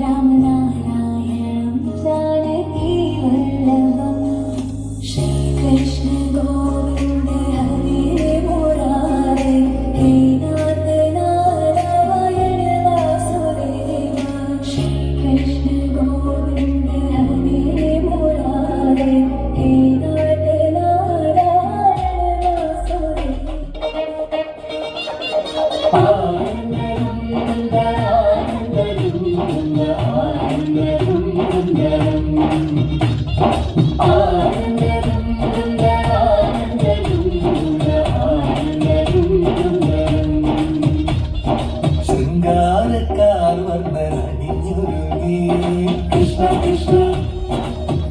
രാമനാരായണം ജാനകി വല്ലഭം ശ്രീകൃഷ്ണ ഗോവിന്ദ ഹരേ മുരാരേ ഹേ നാഥ നാരായണ വാസുദേവ ശ്രീകൃഷ്ണ ഗോവിന്ദ ഹരേ മുരാരേ ഹേ നാഥ നാരായണ വാസുദേവ ശൃംഗാരക്കാർ വന്നണിഞ്ഞൊരുങ്ങി കൃഷ്ണ കൃഷ്ണ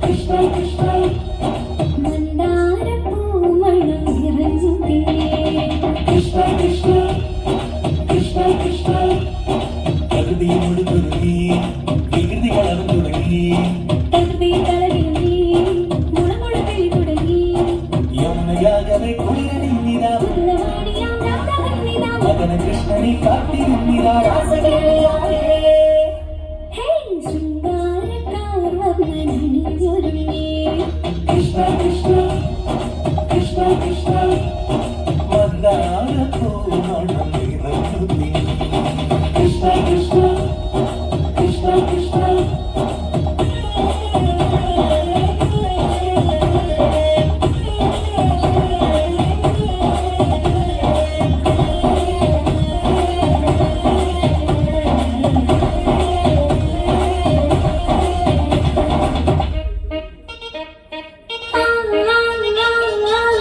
കൃഷ്ണ കൃഷ്ണ മന്ദാരപ്പൂമണം നിറഞ്ഞുതേ കൃഷ്ണ കൃഷ്ണ കൃഷ്ണ കൃഷ്ണ പ്രകൃതി മുഴുതുടങ്ങി വികൃതി കളർ തുടങ്ങി പ്രകൃതി കളരിങ്ങി മുളമുളകിൽ തുടങ്ങി യമുനയാകവെ കുളിരണിഞ്ഞിതാ ഉള്ളവാടിയാം രാധാകൃഷ്ണിതാ മകന കൃഷ്ണനെ കാത്തിരുന്നിതാ രാസകേളിയായേ ഹേ ശൃംഗാരക്കാർ വന്നണിഞ്ഞൊരുങ്ങി കൃഷ്ണ കൃഷ്ണ കൃഷ്ണ കൃഷ്ണ മന്ദാരപ്പൂമണം നിറഞ്ഞുതേ കൃഷ്ണ കൃഷ്ണ കൃഷ്ണ കൃഷ്ണ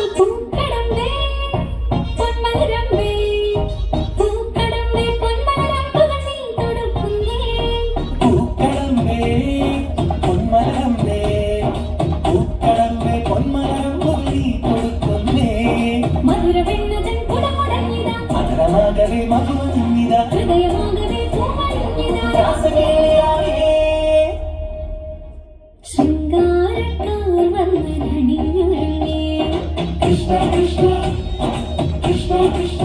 പൂക്കടമ്പേ പൊന്മരമ്പേ പൂക്കടമ്പേ പൊന്മരമ്പുകൾ നീ തൊടുക്കുന്നേ പൂക്കടമ്പേ പൊന്മരമ്പേ പൂക്കടമ്പേ പൊന്മരമ്പുകൾ നീ കൊടുക്കുന്നേ മധുരവെണ്ണതൻ കുടമുടങ്ങിതാ മധുരമാകവേ മധുവനിന്നിതാ ഹൃദയമാകവേ പൂമണിഞ്ഞിതാ രാസകേളിയായേ ശൃംഗാരക്കാർ വന്നണിഞ്ഞൊരുങ്ങി കൃഷ്ണ കൃഷ്ണ കൃഷ്ണ കൃഷ്ണ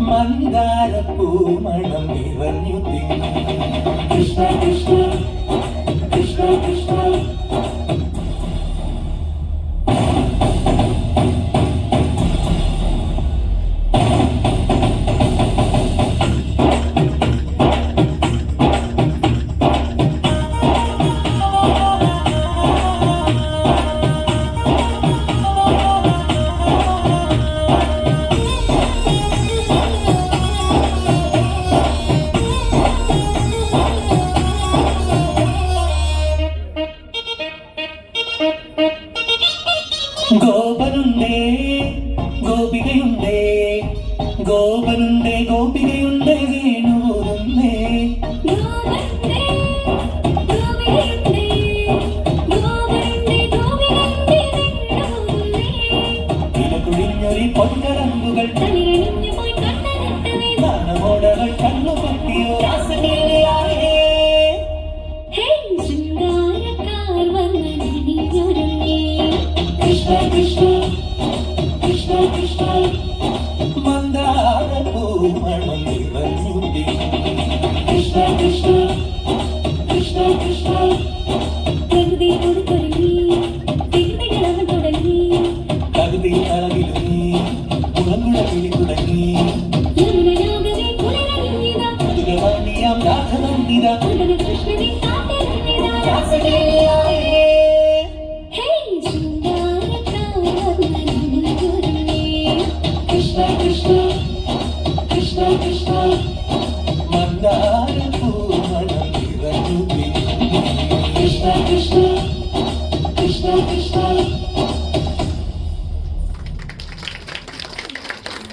മന്ദാരപ്പൂമണം നിറഞ്ഞുതേ കൃഷ്ണ കൃഷ്ണ കൃഷ്ണ കൃഷ്ണ ഗോപനുണ്ടേ ഗോപികയുണ്ടേ ഗോപനുണ്ടേ ഗോപികയുണ്ടേ വേണുപോതുന്നേ ഗോവണ്ടേ ഗോവിന്ദേ ഗോവണ്ടേ ഗോവിന്ദേ നിന്നുന്നേ ഇലകുഴിഞ്ഞൊരി പൊൻകടമ്പുകൾ തനിയണിഞ്ഞു പോയി കണ്ണനെട്ടവേ നാണമോടകൾ കണ്ണുപൊട്ടിയോ രാസകേളിയായേ ഹേ ശൃംഗാരക്കാർ വന്നണിഞ്ഞൊരുങ്ങി കൃഷ്ണ കൃഷ്ണ കൃഷ്ണ കൃഷ്ണ മന്ദാരപ്പൂമണം നിറഞ്ഞുതേ കൃഷ്ണ കൃഷ്ണ കൃഷ്ണ കൃഷ്ണ പ്രകൃതി കൊടുത്തൊരുങ്ങി വികൃതികളവൻ തുടങ്ങി കവിതയിൽ അളവിലൊരുങ്ങി മുളങ്കുഴക്കിളി തുടങ്ങി യമുനയാകവേ കുളിരണിഞ്ഞിതാ മധുരവാണിയാം രാഘവന്നിതാ ഉടനെ കൃഷ്ണനെ കാത്തിരുന്നിതാ രാസകേളിയായേ